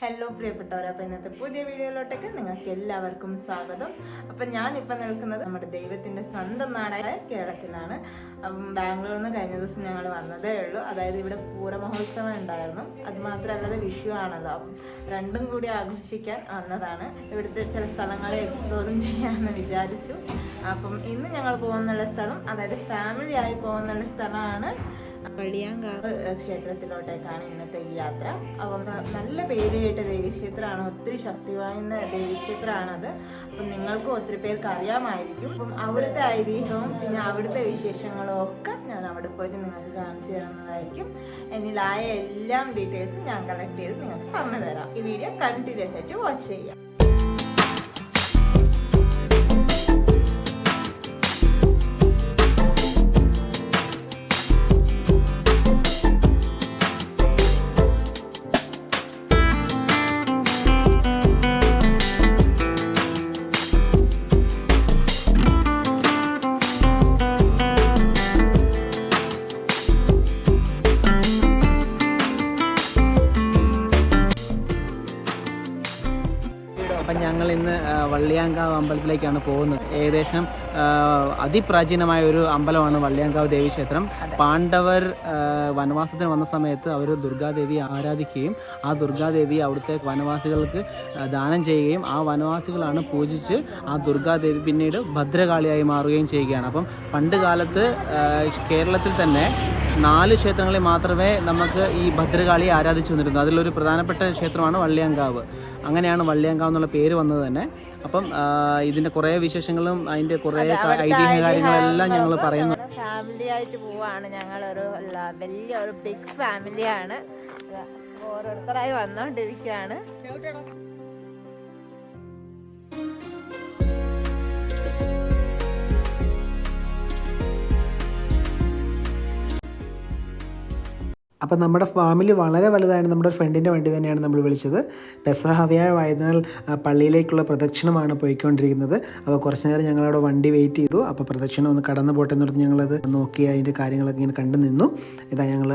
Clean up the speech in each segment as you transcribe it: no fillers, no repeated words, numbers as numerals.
Hello പ്രിയപ്പെട്ടവരെ, അപ്പോൾ ഇന്നത്തെ പുതിയ വീഡിയോയിലോട്ടേക്ക് നിങ്ങൾക്ക് എല്ലാവർക്കും സ്വാഗതം. അപ്പം ഞാനിപ്പോൾ നിൽക്കുന്നത് നമ്മുടെ ദൈവത്തിൻ്റെ സ്വന്തം നാടായ കേരളത്തിലാണ്. ബാംഗ്ലൂരിൽ നിന്ന് കഴിഞ്ഞ ദിവസം ഞങ്ങൾ വന്നതേ ഉള്ളൂ. അതായത് ഇവിടെ പൂരമഹോത്സവം ഉണ്ടായിരുന്നു. അതുമാത്രമല്ലാതെ വിഷു ആണല്ലോ, അപ്പം രണ്ടും കൂടി ആഘോഷിക്കാൻ വന്നതാണ്. ഇവിടുത്തെ ചില സ്ഥലങ്ങളെ എക്സ്പ്ലോറും ചെയ്യാമെന്ന് വിചാരിച്ചു. അപ്പം ഇന്ന് ഞങ്ങൾ പോകുന്നുള്ള സ്ഥലം, അതായത് ഫാമിലി ആയി പോകുന്നുള്ള സ്ഥലമാണ് വള്ളിയാങ്കാവ് ക്ഷേത്രത്തിലോട്ടേക്കാണ് ഇന്നത്തെ ഈ യാത്ര. അപ്പം നല്ല പേര് കേട്ട ദേവീക്ഷേത്രമാണ്, ഒത്തിരി ശക്തി വാய்ந்த ദേവീക്ഷേത്രമാണത്. അപ്പം നിങ്ങൾക്കും ഒത്തിരി പേർക്ക് അറിയാമായിരിക്കും. അപ്പം അവിടുത്തെ ഐതിഹ്യവും പിന്നെ അവിടുത്തെ വിശേഷങ്ങളും ഒക്കെ ഞാൻ അവിടെ പോയിട്ട് നിങ്ങൾക്ക് കാണിച്ചു തരുന്നതായിരിക്കും. എന്നിലായ എല്ലാ ഡീറ്റെയിൽസും ഞാൻ കളക്ട് ചെയ്ത് നിങ്ങൾക്ക് പറഞ്ഞു തരാം. ഈ വീഡിയോ കണ്ടിന്യൂസ് ആയിട്ട് വാച്ച് ചെയ്യാം. അപ്പം ഞങ്ങൾ ഇന്ന് വള്ളിയാങ്കാവ് അമ്പലത്തിലേക്കാണ് പോകുന്നത്. ഏകദേശം അതിപ്രാചീനമായ ഒരു അമ്പലമാണ് വള്ളിയാങ്കാവ് ദേവീക്ഷേത്രം. പാണ്ഡവർ വനവാസത്തിന് വന്ന സമയത്ത് അവർ ദുർഗാദേവിയെ ആരാധിക്കുകയും ആ ദുർഗാദേവിയെ അവിടുത്തെ വനവാസികൾക്ക് ദാനം ചെയ്യുകയും ആ വനവാസികളാണ് പൂജിച്ച് ആ ദുർഗാദേവി പിന്നീട് ഭദ്രകാളിയായി മാറുകയും ചെയ്യുകയാണ്. അപ്പം പണ്ട് കാലത്ത് കേരളത്തിൽ തന്നെ 4 ക്ഷേത്രങ്ങളിൽ മാത്രമേ നമുക്ക് ഈ ഭദ്രകാളിയെ ആരാധിച്ചു വന്നിരുന്നു. അതിലൊരു പ്രധാനപ്പെട്ട ക്ഷേത്രമാണ് വള്ളിയാങ്കാവ്. അങ്ങനെയാണ് വള്ളിയാങ്കാവ് എന്നുള്ള പേര് വന്നത് തന്നെ. അപ്പം ഇതിൻ്റെ കുറേ വിശേഷങ്ങളും അതിൻ്റെ കുറേ ഐതിഹ്യ കാര്യങ്ങളെല്ലാം ഞങ്ങൾ പറയുന്നു. ഫാമിലി ആയിട്ട് പോവാണ്. ഞങ്ങളൊരു വലിയൊരു ബിഗ് ഫാമിലിയാണ്. ഓരോരുത്തരായി വന്നുകൊണ്ടിരിക്കുകയാണ്. അപ്പം നമ്മുടെ ഫാമിലി വളരെ വലുതായിട്ട് നമ്മുടെ ഫ്രണ്ടിൻ്റെ വണ്ടി തന്നെയാണ് നമ്മൾ വിളിച്ചത്. പെസഹവ്യാഴമായതിനാൽ പള്ളിയിലേക്കുള്ള പ്രദക്ഷിണമാണ് പോയിക്കൊണ്ടിരിക്കുന്നത്. അപ്പോൾ കുറച്ച് നേരം ഞങ്ങളവിടെ വണ്ടി വെയിറ്റ് ചെയ്തു. അപ്പോൾ പ്രദക്ഷിണം ഒന്ന് കടന്നു പോട്ടെ എന്ന് പറഞ്ഞ് ഞങ്ങളത് നോക്കി അതിൻ്റെ കാര്യങ്ങളൊക്കെ ഇങ്ങനെ കണ്ടു നിന്നു. ഇതാ ഞങ്ങൾ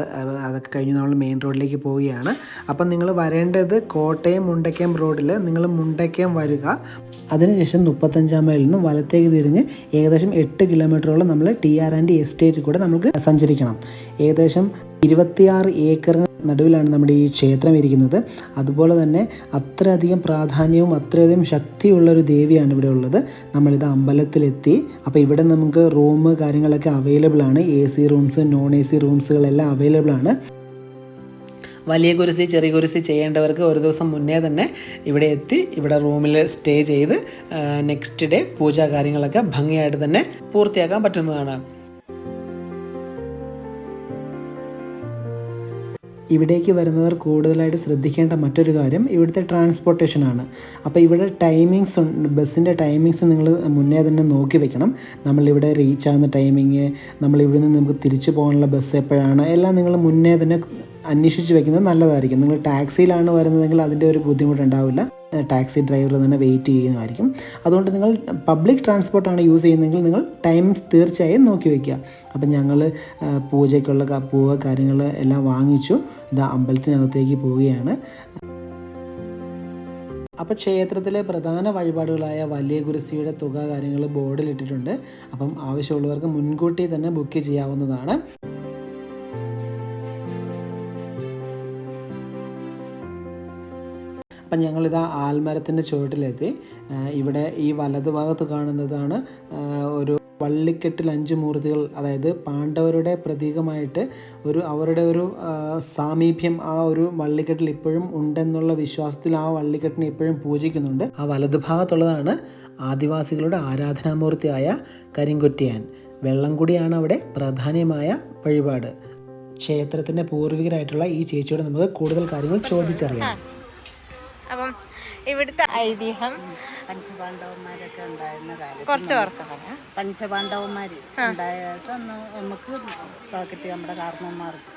അതൊക്കെ കഴിഞ്ഞ് നമ്മൾ മെയിൻ റോഡിലേക്ക് പോവുകയാണ്. അപ്പം നിങ്ങൾ വരേണ്ടത് കോട്ടയം മുണ്ടയ്ക്കം റോഡിൽ നിങ്ങൾ മുണ്ടയ്ക്കം വരിക. അതിനുശേഷം 35-ാം മൈലിൽ നിന്ന് വലത്തേക്ക് തിരിഞ്ഞ് ഏകദേശം 8 കിലോമീറ്ററോളം നമ്മൾ TR&D എസ്റ്റേറ്റിൽ കൂടെ നമുക്ക് സഞ്ചരിക്കണം. ഏകദേശം 26 ഏക്കറിന് നടുവിലാണ് നമ്മുടെ ഈ ക്ഷേത്രം ഇരിക്കുന്നത്. അതുപോലെ തന്നെ അത്രയധികം പ്രാധാന്യവും അത്രയധികം ശക്തിയുള്ളൊരു ദേവിയാണ് ഇവിടെ ഉള്ളത്. നമ്മളിത് അമ്പലത്തിലെത്തി. അപ്പോൾ ഇവിടെ നമുക്ക് റൂം കാര്യങ്ങളൊക്കെ അവൈലബിൾ ആണ്. AC റൂംസ്, നോൺ AC റൂംസുകളെല്ലാം അവൈലബിൾ ആണ്. വലിയ കുരിശി ചെറിയ കുരിശി ചെയ്യേണ്ടവർക്ക് ഒരു ദിവസം മുന്നേ തന്നെ ഇവിടെ എത്തി ഇവിടെ റൂമിൽ സ്റ്റേ ചെയ്ത് നെക്സ്റ്റ് ഡേ പൂജാ കാര്യങ്ങളൊക്കെ ഭംഗിയായിട്ട് തന്നെ പൂർത്തിയാക്കാൻ പറ്റുന്നതാണ്. ഇവിടേക്ക് വരുന്നവർ കൂടുതലായിട്ട് ശ്രദ്ധിക്കേണ്ട മറ്റൊരു കാര്യം ഇവിടുത്തെ ട്രാൻസ്പോർട്ടേഷനാണ്. അപ്പോൾ ഇവിടെ ടൈമിങ്സ്, ബസ്സിൻ്റെ ടൈമിങ്സ് നിങ്ങൾ മുന്നേ തന്നെ നോക്കി വെക്കണം. നമ്മളിവിടെ റീച്ച് ആകുന്ന ടൈമിങ്, നമ്മളിവിടെ നിന്ന് നമുക്ക് തിരിച്ചു പോകാനുള്ള ബസ് എപ്പോഴാണ്, എല്ലാം നിങ്ങൾ മുന്നേ തന്നെ അന്വേഷിച്ച് വെക്കുന്നത് നല്ലതായിരിക്കും. നിങ്ങൾ ടാക്സിയിലാണ് വരുന്നതെങ്കിൽ അതിൻ്റെ ഒരു ബുദ്ധിമുട്ടുണ്ടാവില്ല. ടാക്സി ഡ്രൈവർ തന്നെ വെയിറ്റ് ചെയ്യുന്നതായിരിക്കും. അതുകൊണ്ട് നിങ്ങൾ പബ്ലിക് ട്രാൻസ്പോർട്ടാണ് യൂസ് ചെയ്യുന്നതെങ്കിൽ നിങ്ങൾ ടൈംസ് തീർച്ചയായും നോക്കി വയ്ക്കുക. അപ്പം ഞങ്ങൾ പൂജയ്ക്കുള്ള പൂവ് കാര്യങ്ങൾ എല്ലാം വാങ്ങിച്ചു. ഇതാ അമ്പലത്തിനകത്തേക്ക് പോവുകയാണ്. അപ്പോൾ ക്ഷേത്രത്തിലെ പ്രധാന വഴിപാടുകളായ വലിയ കുരിശിയുടെ തുക കാര്യങ്ങൾ ബോർഡിലിട്ടിട്ടുണ്ട്. അപ്പം ആവശ്യമുള്ളവർക്ക് മുൻകൂട്ടി തന്നെ ബുക്ക് ചെയ്യാവുന്നതാണ്. അപ്പം ഞങ്ങളിതാ ആൽമരത്തിൻ്റെ ചുവട്ടിലെത്തി. ഇവിടെ ഈ വലതുഭാഗത്ത് കാണുന്നതാണ് ഒരു വള്ളിക്കെട്ടിൽ 5 മൂർത്തികൾ, അതായത് പാണ്ഡവരുടെ പ്രതീകമായിട്ട് അവരുടെ ഒരു സാമീപ്യം ആ ഒരു വള്ളിക്കെട്ടിൽ ഇപ്പോഴും ഉണ്ടെന്നുള്ള വിശ്വാസത്തിൽ ആ വള്ളിക്കെട്ടിനെ ഇപ്പോഴും പൂജിക്കുന്നുണ്ട്. ആ വലതുഭാഗത്തുള്ളതാണ് ആദിവാസികളുടെ ആരാധനാമൂർത്തിയായ കരിങ്കൊറ്റിയാൻ. വെള്ളംകുടിയാണ് അവിടെ പ്രധാനമായ വഴിപാട്. ക്ഷേത്രത്തിൻ്റെ പൂർവികരായിട്ടുള്ള ഈ ചേച്ചിയോട് നമുക്ക് കൂടുതൽ കാര്യങ്ങൾ ചോദിച്ചറിയാം. അപ്പം ഇവിടുത്തെ ഐതിഹ്യം പഞ്ചപാണ്ഡവന്മാരൊക്കെ ഉണ്ടായിരുന്ന കാലത്ത് കുറച്ച് പേർക്ക് പഞ്ചപാണ്ഡവന്മാർ ഉണ്ടായത് നമുക്ക് കിട്ടിയ നമ്മുടെ കാരണവന്മാർക്ക്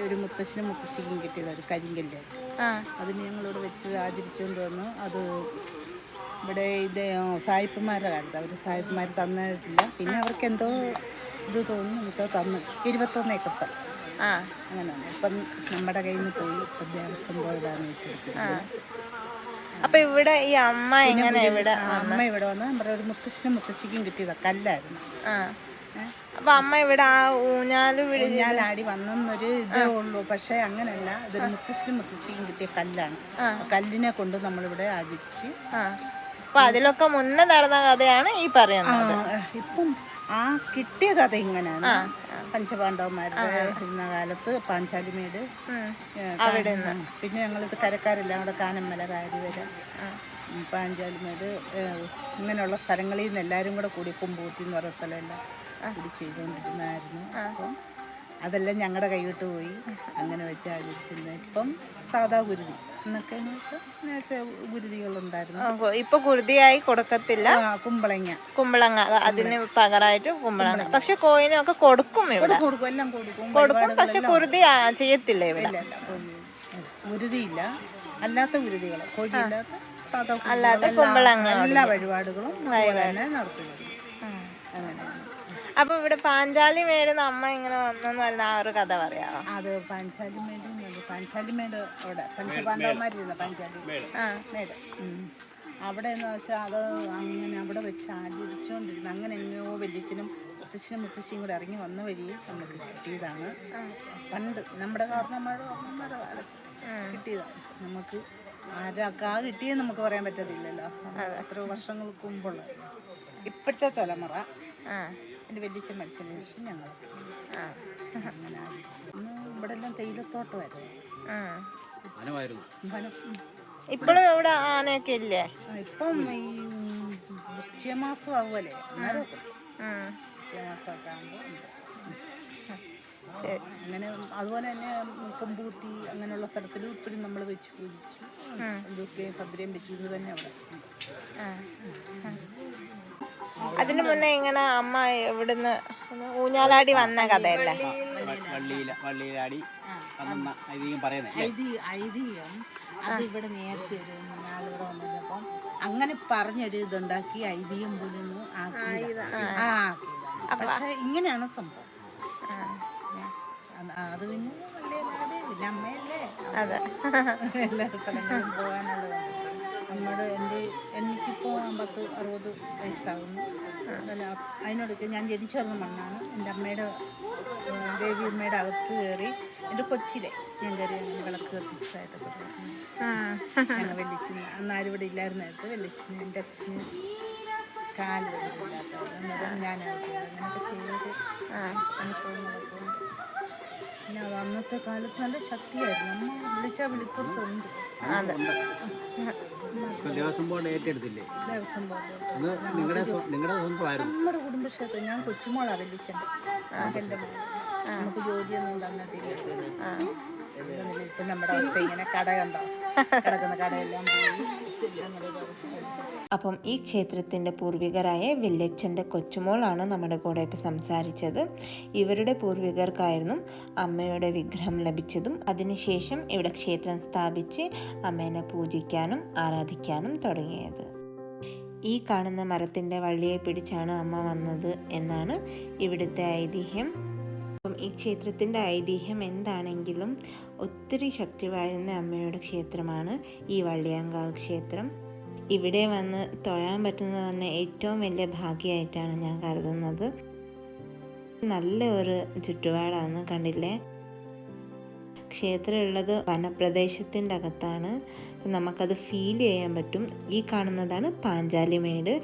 ഒരു മുത്തശ്ശനും മുത്തശ്ശിക്കും കിട്ടിയത് ഒരു കരിങ്കല്ല്. അതിന് ഞങ്ങളിവിടെ വെച്ച് ആചരിച്ചുകൊണ്ട് വന്നു. അത് ഇവിടെ ഇത് സായിപ്പന്മാരുടെ കാലത്ത് അവർ സായിപ്പന്മാർ തന്നിട്ടില്ല. പിന്നെ അവർക്ക് എന്തോ ഇത് തോന്നുന്നു നമുക്ക് തന്നു 21 ഏക്കർ സ്ഥലം. അങ്ങനെയാണ്. ഇപ്പം നമ്മുടെ കയ്യിൽ നിന്ന് പോയി ഇപ്പം ദേവസ്വം ബോർഡാണ് ഏറ്റെടുത്തിരിക്കുന്നത്. അപ്പൊ ഇവിടെ ഈ അമ്മ എങ്ങനെ ഇവിടെ അമ്മ ഇവിടെ വന്ന് നമ്മുടെ ഒരു മുത്തശ്ശനും മുത്തശ്ശിക്കും കിട്ടിയതാ കല്ലായിരുന്നു. അപ്പൊ അമ്മ ഇവിടെ ആ ഊഞ്ഞാലാടി വന്നൊരു ഇതേ ഉള്ളൂ. പക്ഷെ അങ്ങനല്ല, ഇതൊരു മുത്തശ്ശനും മുത്തശ്ശിക്കും കിട്ടിയ കല്ലാണ്. കല്ലിനെ കൊണ്ട് നമ്മളിവിടെ ആചരിച്ച്. അപ്പൊ അതിലൊക്കെ മുന്നേ നടന്ന കഥയാണ് ഈ പറയുന്നത്. ഇപ്പം ആ കിട്ടിയ കഥ ഇങ്ങനെയാണ്. പഞ്ചപാണ്ഡവന്മാരുടെ ഇരുന്ന കാലത്ത് പാഞ്ചാലിമേട് അവിടെ പിന്നെ ഞങ്ങളിത് കരക്കാരെല്ലാം കൂടെ കാനമ്മല കാര്യവരെ പാഞ്ചാലിമേട് ഇങ്ങനെയുള്ള സ്ഥലങ്ങളിൽ നിന്ന് എല്ലാവരും കൂടെ കൂടി കുമ്പൂത്തി എന്ന് പറയുന്ന സ്ഥലമെല്ലാം കൂടി ചെയ്തുകൊണ്ടിരുന്നായിരുന്നു. അപ്പം അതെല്ലാം ഞങ്ങളുടെ കൈവിട്ട് പോയി. അങ്ങനെ വെച്ച് ആചരിച്ചിരുന്നത്. ഇപ്പം സാധാ ഗുരുതി എന്നൊക്കെ നേരത്തെ ഗുരുതികളുണ്ടായിരുന്നു. ഇപ്പൊ ഗുരുതിയായി കൊടുക്കത്തില്ല, കുമ്പളങ്ങ അതിന് പകരമായിട്ട് കുമ്പളങ്ങ. പക്ഷെ കോയിനൊക്കെ കൊടുക്കും, ഇവിടെ എല്ലാം കൊടുക്കും. പക്ഷെ ഗുരുതി ചെയ്യത്തില്ല ഇവിടെ. ഗുരുതിയില്ല, അല്ലാത്ത ഗുരുതികൾ, കോഴിയില്ലാത്ത സാധാ അല്ലാത്ത കുമ്പളങ്ങ എല്ലാ വഴിപാടുകളും നടത്തുന്നത്. അങ്ങനെയാണ്. അപ്പൊ ഇവിടെ പാഞ്ചാലിമേട് അമ്മ ഇങ്ങനെ വന്നെന്ന് പറയുന്ന ആ ഒരു കഥ പറയാമോ? അത് പാഞ്ചാലിമേട് അവിടെ പഞ്ചപാണ്ഡവന്മാരിരുന്ന പാഞ്ചാലിമേട് അവിടെ എന്ന് വെച്ചാൽ അത് അങ്ങനെ അവിടെ വെച്ച് ആചരിച്ചുകൊണ്ടിരുന്നു. അങ്ങനെ എങ്ങനെയോ വല്യച്ഛനും മുത്തശ്ശിയും കൂടെ ഇറങ്ങി വന്ന വഴി നമുക്ക് കിട്ടിയതാണ്. പണ്ട് നമ്മുടെ കാരണന്മാരുടെ കാലത്ത് കിട്ടിയതാണ്. നമുക്ക് ആരാക്കാ കിട്ടിയെന്ന് നമുക്ക് പറയാൻ പറ്റത്തില്ലല്ലോ. എത്ര വർഷങ്ങൾക്ക് മുമ്പുള്ള ഇപ്പോഴത്തെ തലമുറ എൻ്റെ വല്യച്ഛൻ മരിച്ചതിന് ശേഷം ഞങ്ങൾ അങ്ങനെ ഇവിടെ എല്ലാം തേയിലത്തോട്ടമായിരുന്നു. ഇപ്പോഴും ഇവിടെ ആനയൊക്കെ ഇല്ലേ? ഇപ്പം ഈ വൃശ്ചികമാസം ആവുമല്ലേ, വൃശ്ചികമാസമൊക്കെ ആകുമ്പോൾ അങ്ങനെ. അതുപോലെ തന്നെ കൊമ്പൂത്തി അങ്ങനെയുള്ള സ്ഥലത്തിലും ഇപ്പോഴും നമ്മൾ വെച്ച് പൂജിച്ചു. ഇതൊക്കെ ഭദ്രയും വെച്ചു. ഇത് തന്നെ അവിടെ. അതിന് മുന്നേ ഇങ്ങനെ അമ്മ ഇവിടുന്ന് ഊഞ്ഞാലാടി വന്ന കഥയല്ല. ഐതിഹ്യം അത് ഇവിടെ നേരത്തെ ഒരു നാളിവിടെ വന്നപ്പം അങ്ങനെ പറഞ്ഞൊരു ഇതുണ്ടാക്കി ഐതിഹ്യം പോലും പക്ഷെ ഇങ്ങനെയാണ് സംഭവം. അത് പിന്നെ പിന്നെ അമ്മയല്ലേ എല്ലാ സ്ഥലങ്ങളിലും പോകാനുള്ളത്. എനിക്കിപ്പോൾ 50-60 വയസ്സാകുന്നു. അതിനോടൊക്കെ ഞാൻ ജനിച്ചു വന്ന മണ്ണാണ്. എൻ്റെ അമ്മയുടെ ദേവിയമ്മയുടെ അകത്ത് കയറി എൻ്റെ കൊച്ചിലെ ഞാൻ കയറി വിളക്ക് കത്തിച്ചായിട്ടൊക്കെ ഞങ്ങൾ വെല്ലിച്ചിന് അന്നാരും ഇവിടെ ഇല്ലായിരുന്നേരത്ത് വെല്ലിച്ചിന് എൻ്റെ അച്ഛന് കാല് വലുതില്ലാത്തത് ഞാനകത്ത് അങ്ങനെയൊക്കെ ചെയ്ത് അനുഭവങ്ങളൊക്കെ ഉണ്ട്. പിന്നെ അത് അന്നത്തെ കാലത്ത് നല്ല ശക്തിയായിരുന്നു. അമ്മ വിളിച്ചാൽ വിളിപ്പുറത്തുണ്ട്. ദേവസ്വം ബോർഡ് ഏറ്റെടുത്തില്ലേ? ദേവസ്വം ബോർഡ് നമ്മുടെ കുടുംബക്ഷേത്രം. ഞാൻ കൊച്ചുമോളാ വെല്ലിച്ചൻ്റെ. എൻ്റെ മോൾ നമുക്ക് ജോലിയൊന്നും തന്നിട്ടില്ല. ഇപ്പം നമ്മുടെ അവസ്ഥ ഇങ്ങനെ കട കണ്ടോ, കിടക്കുന്ന കടയെല്ലാം പോയി. അപ്പം ഈ ക്ഷേത്രത്തിൻ്റെ പൂർവികരായ വല്യച്ഛൻ്റെ കൊച്ചുമോളാണ് നമ്മുടെ കൂടെ ഇപ്പോൾ സംസാരിച്ചത്. ഇവരുടെ പൂർവികർക്കായിരുന്നു അമ്മയുടെ വിഗ്രഹം ലഭിച്ചതും അതിനുശേഷം ഇവിടെ ക്ഷേത്രം സ്ഥാപിച്ച് അമ്മേനെ പൂജിക്കാനും ആരാധിക്കാനും തുടങ്ങിയത്. ഈ കാണുന്ന മരത്തിൻ്റെ വള്ളിയെ പിടിച്ചാണ് അമ്മ വന്നത് എന്നാണ് ഇവിടുത്തെ ഐതിഹ്യം. അപ്പം ഈ ക്ഷേത്രത്തിൻ്റെ ഐതിഹ്യം എന്താണെങ്കിലും ഒത്തിരി ശക്തി വാഴുന്ന അമ്മയുടെ ക്ഷേത്രമാണ് ഈ വള്ളിയാങ്കാവ് ക്ഷേത്രം. ഇവിടെ വന്ന് തൊഴാൻ പറ്റുന്നത് തന്നെ ഏറ്റവും വലിയ ഭാഗ്യമായിട്ടാണ് ഞാൻ കരുതുന്നത്. നല്ല ഒരു ചുറ്റുപാടാണ്, കണ്ടില്ലേ? ക്ഷേത്രം ഉള്ളത് വനപ്രദേശത്തിൻ്റെ അകത്താണ്. നമുക്കത് ഫീൽ ചെയ്യാൻ പറ്റും. ഈ കാണുന്നതാണ് പാഞ്ചാലിമേട്.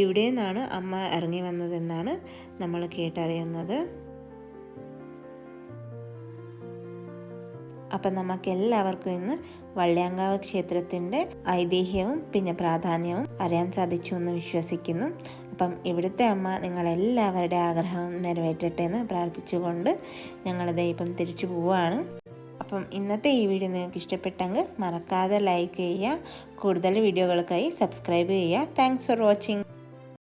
ഇവിടെ നിന്നാണ് അമ്മ ഇറങ്ങി വന്നതെന്നാണ് നമ്മൾ കേട്ടറിയുന്നത്. അപ്പം നമുക്കെല്ലാവർക്കും ഇന്ന് വള്ളിയാങ്കാവ് ക്ഷേത്രത്തിൻ്റെ ഐതിഹ്യവും പിന്നെ പ്രാധാന്യവും അറിയാൻ സാധിച്ചു എന്ന് വിശ്വസിക്കുന്നു. അപ്പം ഇവിടുത്തെ അമ്മ നിങ്ങളെല്ലാവരുടെ ആഗ്രഹവും നിറവേറ്റട്ടെ എന്ന് പ്രാർത്ഥിച്ചുകൊണ്ട് ഞങ്ങളിത് ഇപ്പം തിരിച്ചു പോവുകയാണ്. അപ്പം ഇന്നത്തെ ഈ വീഡിയോ നിങ്ങൾക്ക് ഇഷ്ടപ്പെട്ടെങ്കിൽ മറക്കാതെ ലൈക്ക് ചെയ്യുക. കൂടുതൽ വീഡിയോകൾക്കായി സബ്സ്ക്രൈബ് ചെയ്യുക. Thanks for watching.